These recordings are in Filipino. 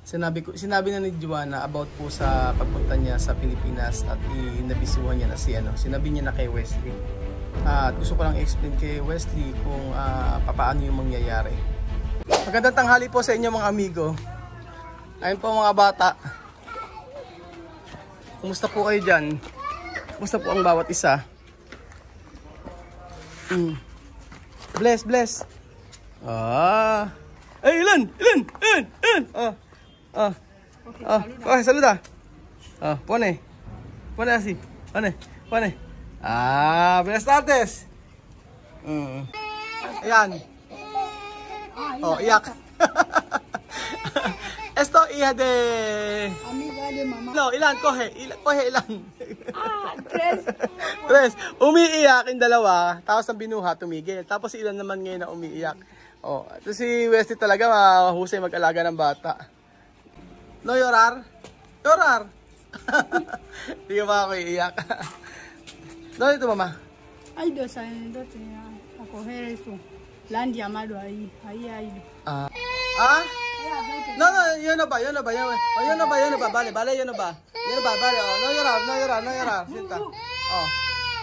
Sinabi na ni Joanna about po sa pagpunta niya sa Pilipinas at inabisuhan niya na sinabi niya na kay Wesley. At gusto ko lang i-explain kay Wesley kung paano yung mangyayari. Magandang tanghali po sa inyo mga amigo. Ayun po mga bata. Kumusta po kayo dyan? Kumusta po ang bawat isa? Bless. Ay, ilan. Okay, saluda. Pone así. Pone. Buenas tardes. Ayan. Iyak. Esto, hija de... Amiga de mamá. No, ilan, coge ilan. Tres. Umiiyak yung dalawa, tapos ang binuha, tumigil. Tapos ilan naman ngayon na umiiyak. Ito si Wesley talaga, mahusay mag-alaga ng bata. No llorar? Hindi ka ba ako iiyak? ¿Dónde tu mamá? Hay 2 años a coger eso. La han llamado ahí ha ido. No, yo no va. Vale, yo no va. No llorar. Sienta.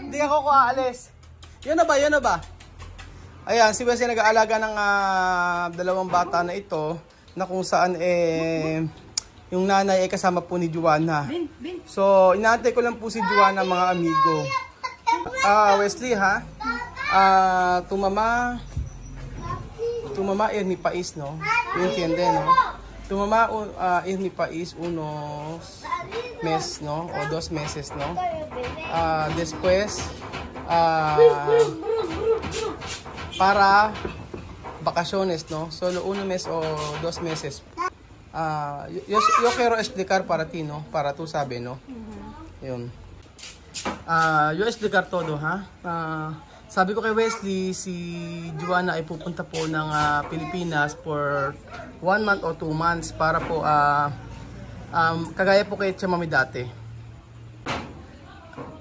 Hindi ako aalis. Yo no va. Ayan, si Wesley nag-aalaga ng dalawang bata na ito na kung saan yung nanay ay kasama po ni Joanna. So, inaantay ko lang po si Joanna mga amigo. Wesley ha? Tu mamá es mi país, ¿no? ¿Tú entiendes, no? Tu mamá es mi país unos meses, ¿no? O 2 meses, ¿no? Después, para vacaciones, ¿no? Solo 1 mes o 2 meses. Yo quiero explicar para ti, ¿no? Para tú sabe, ¿no? Yun. Yo explicar todo, ha? Sabi ko kay Wesley, si Joanna ay pupunta po ng Pilipinas for 1 month o 2 months para po kagaya po kay Chamami dati.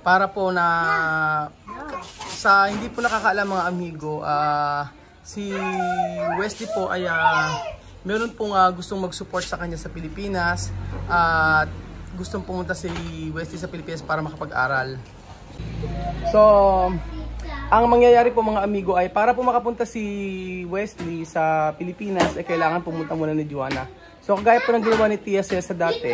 Para po na sa hindi po nakakaalam mga amigo, si Wesley po ay meron pong gustong mag-support sa kanya sa Pilipinas at gustong pumunta si Wesley sa Pilipinas para makapag-aral. So, ang mangyayari po mga amigo ay para po makapunta si Wesley sa Pilipinas ay kailangan pumunta muna ni Joanna. So kagaya po ng ginawa ni Tia Cesa dati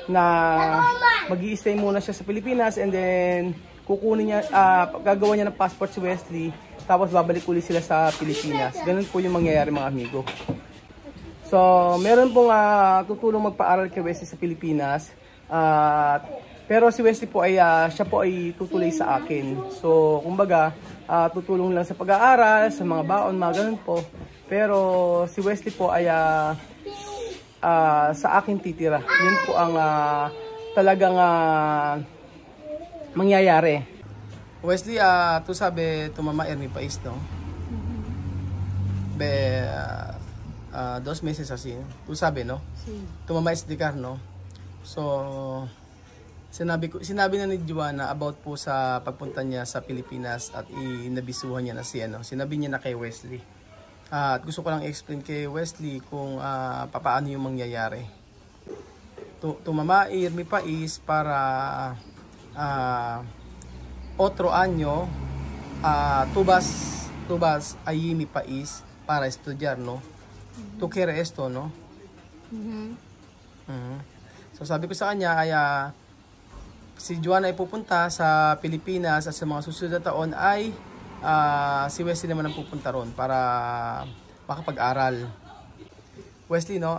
na mag-i-stay muna siya sa Pilipinas and then kukunin niya, gagawa niya ng passport si Wesley tapos babalik ulit sila sa Pilipinas. Ganun po yung mangyayari mga amigo. So meron pong tutulong magpa-aral kay Wesley sa Pilipinas pero si Wesley po ay siya po ay tutuloy sa akin. So kumbaga tutulong lang sa pag-aaral, sa mga baon, mga ganun po. Pero si Wesley po ay sa akin titira. Yun po ang talagang mangyayari. Wesley, tu sabe tu mamá es mi país, no? 2 meses así. Tu sabe, no? Sí. Tu mamá es de Carno. So, sinabi na ni Joanna about po sa pagpunta niya sa Pilipinas at inabisuhan niya na sinabi niya na kay Wesley. At gusto ko lang i-explain kay Wesley kung paano yung mangyayari. Tu mamá ir mi país para otro año tu vas allí mi país para estudiar, no? Tu quieres esto, no? So sabi ko sa kanya ay si Joanna ay pupunta sa Pilipinas at sa mga susunod na taon ay si Wesley naman ang pupunta ron para makapag-aral. Wesley, no?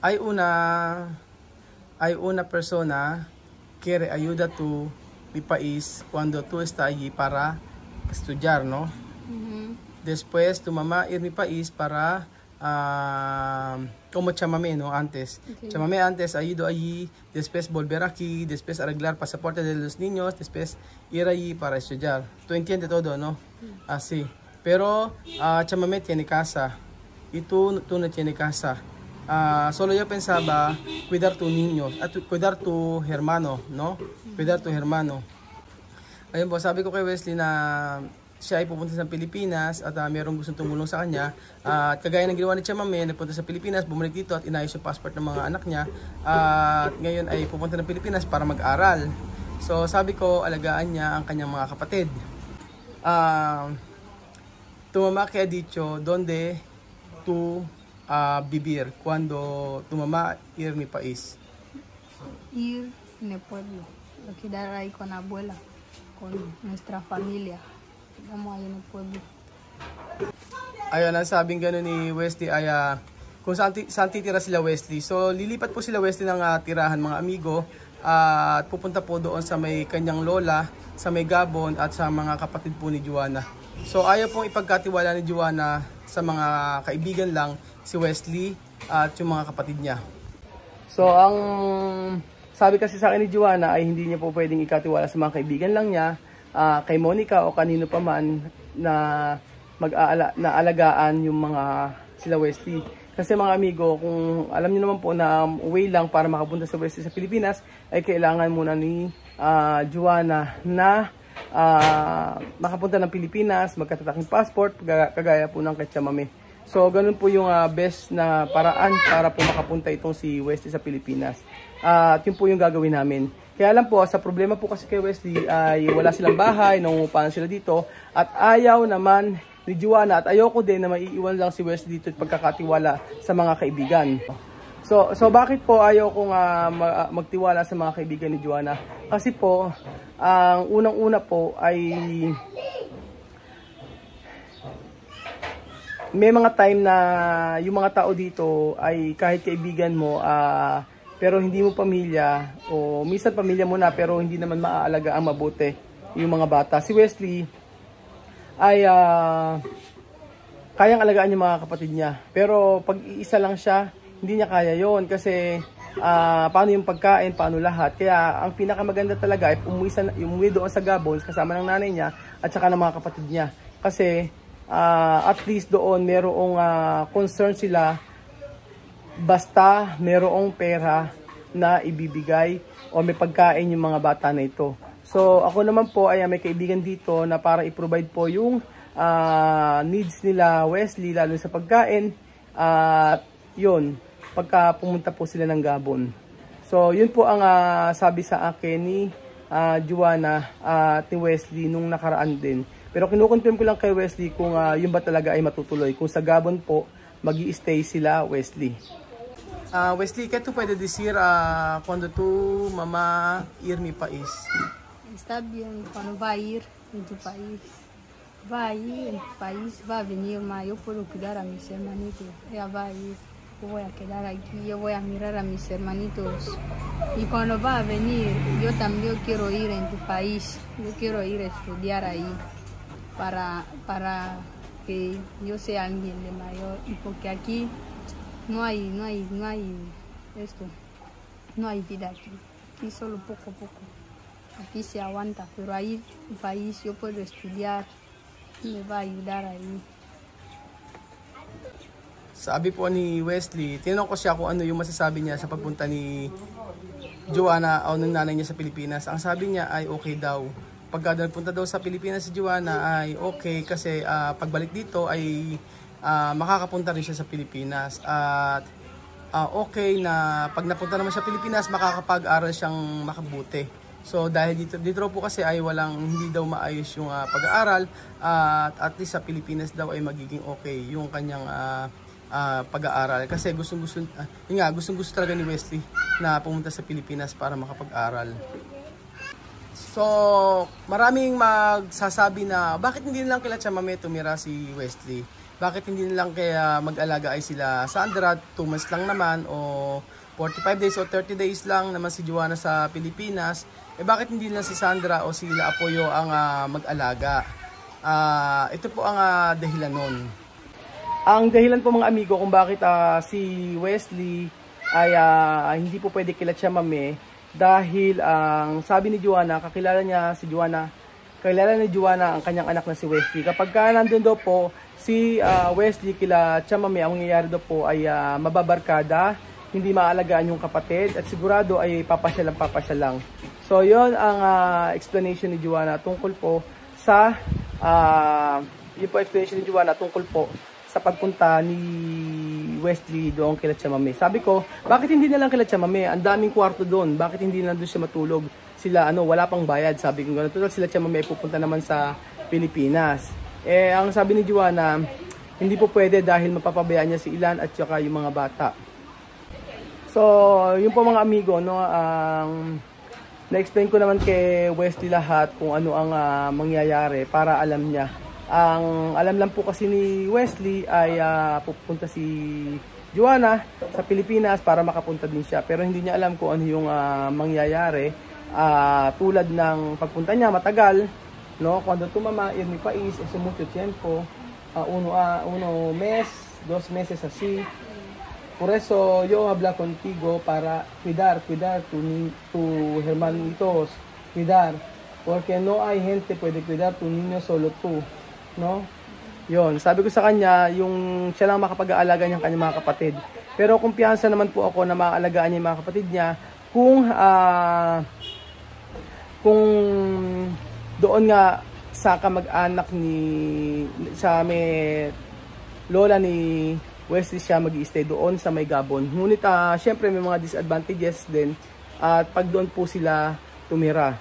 Hay una persona quiere ayuda tu mi país cuando tú estás allí para estudiar, no? Después tu mamá ir mi país para como chamame, ¿no? Antes. Okay. Chamame antes ha ido allí, después volver aquí, después arreglar pasaporte de los niños, después ir allí para estudiar. Tú entiendes todo, ¿no? Así. Pero chamame tiene casa y tú no tienes casa. Solo yo pensaba cuidar tu niño, cuidar tu hermano, ¿no? Cuidar tu hermano. Ayun po, sabi ko kay Wesley na siya ay pupunta sa Pilipinas at merong gustong tumulong sa kanya. At kagaya ng ginawa ni Chamame, nagpunta sa Pilipinas, bumalik dito at inayos yung passport ng mga anak niya. At ngayon ay pupunta ng Pilipinas para mag-aral. So sabi ko, alagaan niya ang kanyang mga kapatid. Tu mamá que ha dicho, donde tu vivir cuando tu mamá ir mi país? Ir en el pueblo, a quedar ahí con la abuela, con nuestra familia. Vamos ahí en el pueblo. Ayun, ang sabing gano'n ni Wesley ay kung saan titira sila Wesley. So lilipat po sila Wesley ng tirahan mga amigo at pupunta po doon sa may kanyang lola, sa may Gabon at sa mga kapatid po ni Joanna. So ayaw pong ipagkatiwala ni Joanna sa mga kaibigan lang si Wesley at yung mga kapatid niya. So ang sabi kasi sa akin ni Joanna ay hindi niya po pwedeng ikatiwala sa mga kaibigan lang niya, kay Monica o kanino pa man na alagaan yung mga sila Wesley. Kasi mga amigo, kung alam niyo naman po na way lang para makapunta sa Wesley sa Pilipinas ay kailangan muna ni Joanna na makapunta ng Pilipinas, magkatataking passport, kagaya po ng kay Chamame. So ganun po yung best na paraan para po makapunta itong si Wesley sa Pilipinas. At yun po yung gagawin namin. Kaya lang po, sa problema po kasi kay Wesley ay wala silang bahay, nangungupahan sila dito. At ayaw naman ni Joanna at ayoko din na maiiwan lang si Wesley dito at pagkakatiwala sa mga kaibigan. So bakit po ayaw kong magtiwala sa mga kaibigan ni Joanna? Kasi po, ang unang-una po ay may mga time na yung mga tao dito ay kahit kaibigan mo, pero hindi mo pamilya, o minsan pamilya mo na pero hindi naman maaalaga ang mabuti yung mga bata. Si Wesley ay kayang alagaan yung mga kapatid niya. Pero pag iisa lang siya, hindi niya kaya yon kasi paano yung pagkain, paano lahat. Kaya ang pinakamaganda talaga ay umuwi doon sa Gabon kasama ng nanay niya at saka ng mga kapatid niya. Kasi at least doon merong concern sila basta merong pera na ibibigay o may pagkain yung mga bata na ito. So ako naman po ay may kaibigan dito na para i-provide po yung needs nila Wesley, lalo sa pagkain at yun, pagka pumunta po sila ng Gabon. So yun po ang sabi sa akin ni Joanna at ni Wesley nung nakaraan din. Pero kinukonfirm ko lang kay Wesley kung yun ba talaga ay matutuloy. Kung sa Gabon po, mag-i-stay sila Wesley. Wesley, ¿qué tú puedes decir cuando tu mamá ir mi país? Está bien, cuando va a ir en tu país. Va a ir en tu país, va a venir más. Yo puedo cuidar a mis hermanitos. Ella va a ir, yo voy a quedar aquí, yo voy a mirar a mis hermanitos. Y cuando va a venir, yo también quiero ir en tu país. Yo quiero ir a estudiar ahí para que yo sea alguien de mayor. Y porque aquí no hay esto, no hay vida aquí. Aquí solo poco a poco. Aquí se aguanta, pero ahí en el país yo puedo estudiar, me va a ayudar ahí. Sabi po ni Wesley, tinanong ko siya kung ano yung masasabi niya sa pagpunta ni Joanna o ng nanay niya sa Pilipinas. Ang sabi niya ay okay daw. Pagka nagpunta daw sa Pilipinas si Joanna ay okay kasi pagbalik dito ay makakapunta rin siya sa Pilipinas. At okay na pag napunta naman sa Pilipinas makakapag-aral siyang makabuti. So dahil dito po kasi ay hindi daw maayos yung pag-aaral at least sa Pilipinas daw ay magiging okay yung kanyang pag-aaral kasi gustong-gusto talaga ni Wesley na pumunta sa Pilipinas para makapag-aral. So maraming magsasabi na bakit hindi lang kila Chamame tumira si Wesley? Bakit hindi lang kaya mag-alaga ay sila Sandra, 2 months lang naman o 45 days o 30 days lang naman si Joanna sa Pilipinas. Bakit hindi lang si Sandra o sila Apoyo ang mag-alaga? Ito po ang dahilan nun. Ang dahilan po mga amigo kung bakit si Wesley ay hindi po pwede kila Chamame dahil ang sabi ni Joanna, kakilala ni Joanna ang kanyang anak na si Wesley. Kapag nandun daw po si Wesley kila Chamame, ang mangyayari daw po ay mababarkada, hindi maalagaan yung kapatid at sigurado ay papasya lang. So yon ang explanation ni Joanna tungkol po sa Yun po explanation ni Joanna tungkol po sa pagpunta ni Wesley doon kila Chamame. Sabi ko, bakit hindi na lang kila Chamame? Ang daming kwarto doon. Bakit hindi na doon siya matulog? Sila wala pang bayad. Sabi ko, total sila Chamame pupunta naman sa Pilipinas. Ang sabi ni Joanna, hindi po pwede dahil mapapabayaan niya si Ilan at saka yung mga bata. So, yun po mga amigo, na-explain ko naman kay Wesley lahat kung ano ang mangyayari para alam niya. Ang alam lang po kasi ni Wesley ay pupunta si Joanna sa Pilipinas para makapunta din siya. Pero hindi niya alam kung ano yung mangyayari. Tulad ng pagpunta niya matagal, no? Cuando tu mamá ir mi país es mucho tiempo. Uno mes, 2 meses así. Por eso yo habla contigo para cuidar tu hermanitos, cuidar. Porque no hay gente puede cuidar tu niño solo tú, no? Yon, sabi ko sa kanya, yung siya lang makapag-aalaga niyang kanyang mga kapatid. Pero kumpiyansa naman po ako na maaalagaan niya yung mga kapatid niya kung doon nga sa kamag-anak sa may lola ni Wesley siya mag-i-stay doon sa may Gabon. Ngunit syempre may mga disadvantages din at pag doon po sila tumira.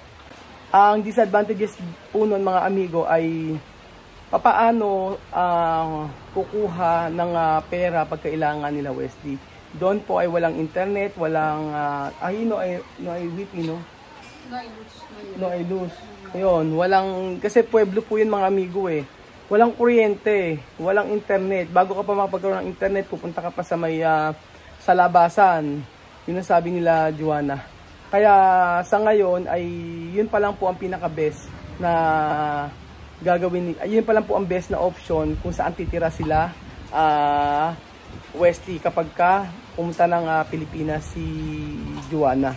Ang disadvantages po nun mga amigo ay papaano kukuha ng pera pag kailangan nila Wesley. Doon po ay walang internet, walang no ay wifi, no? No ay luz. Ayun, walang, kasi pueblo po yun mga amigo eh. Walang kuryente, walang internet. Bago ka pa makapagkaroon ng internet, pupunta ka pa sa may sa labasan. Yun ang sabi nila Joanna. Kaya sa ngayon ay yun pa lang po ang pinaka-best na gagawin. Yun pa lang po ang best na option kung saan titira sila Wesley kapag ka pumunta ng Pilipinas si Joanna.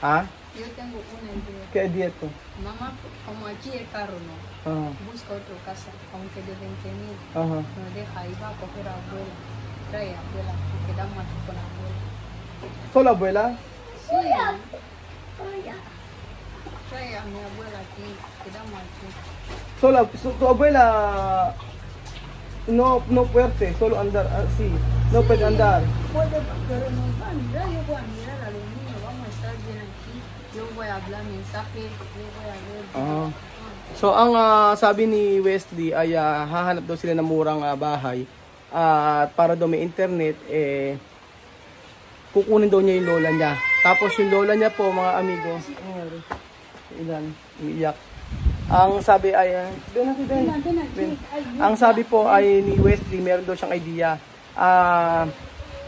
Ha? Yo tengo una idea. ¿Qué idea tú? Mamá, como aquí el carro no, busca otra casa, aunque de 20,000, Ajá. no deja, ahí va a coger a abuela, trae a abuela, quedamos aquí con abuela. ¿Solo abuela? Sí, trae a mi abuela aquí, quedamos aquí. Solo, tu abuela no fuerte, solo andar así, no puede andar. Puede, pero nos va a mirar, yo voy a mirar a los niños, vamos a estar bien aquí, yo voy a hablar mensajes, yo voy a ver. So ang sabi ni Wesley ay hahanap daw sila ng murang bahay at para daw may internet kukunin daw niya yung lola niya. Tapos yung lola niya po mga amigo, ilan, umiiyak. Ang sabi ay ang sabi po ay ni Wesley meron daw siyang idea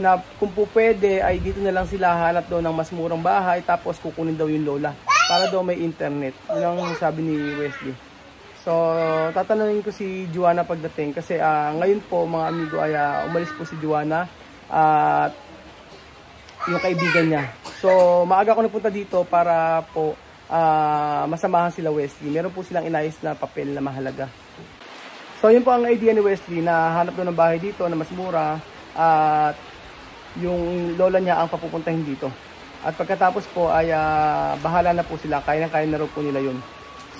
na kung po pwede ay dito na lang sila hanap daw ng mas murang bahay tapos kukunin daw yung lola para daw may internet. Yun ang sabi ni Wesley. So tatanungin ko si Joanna pagdating kasi ngayon po mga amigo ay umalis po si Joanna at yung kaibigan niya. So maaga ako napunta dito para po masamahan sila Wesley. Meron po silang inayos na papel na mahalaga. So yun po ang idea ni Wesley na hanap doon ng bahay dito na mas mura at yung lola niya ang papupuntahin dito. At pagkatapos po ay bahala na po sila. Kaya na raw po nila yun.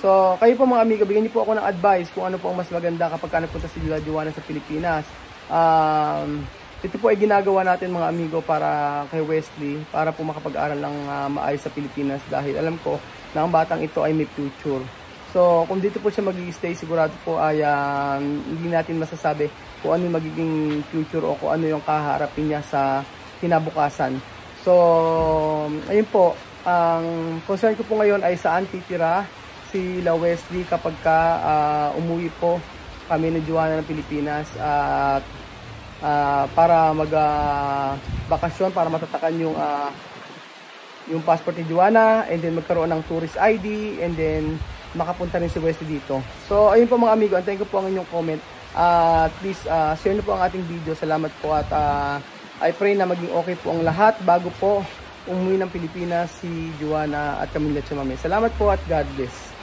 So kayo po mga amigo, bigyan niyo po ako ng advice kung ano po ang mas maganda kapag napunta si Joanna sa Pilipinas. Ito po ay ginagawa natin mga amigo para kay Wesley para po makapag-aral ng maayos sa Pilipinas dahil alam ko na ang batang ito ay may future. So kung dito po siya mag-i-stay sigurado po ay hindi natin masasabi kung ano yung magiging future o kung ano yung kaharapin niya sa kinabukasan. So ayun po, ang concern ko po ngayon ay saan titira si Wesley kapag umuwi po kami ni Joanna ng Pilipinas at para mag-bakasyon, para matatakan yung passport ni Joanna and then magkaroon ng tourist ID and then makapunta rin si Wesley dito. So ayun po mga amigo, antayin ko po ang inyong comment. Please share nyo po ang ating video. Salamat po at I pray na maging okay po ang lahat bago po umuwi ng Pilipinas si Joanna at Camila Chamame. Salamat po at God bless.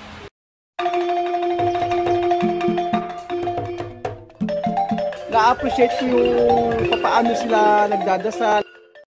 Na-appreciate ko yung paano sila nagdadasal.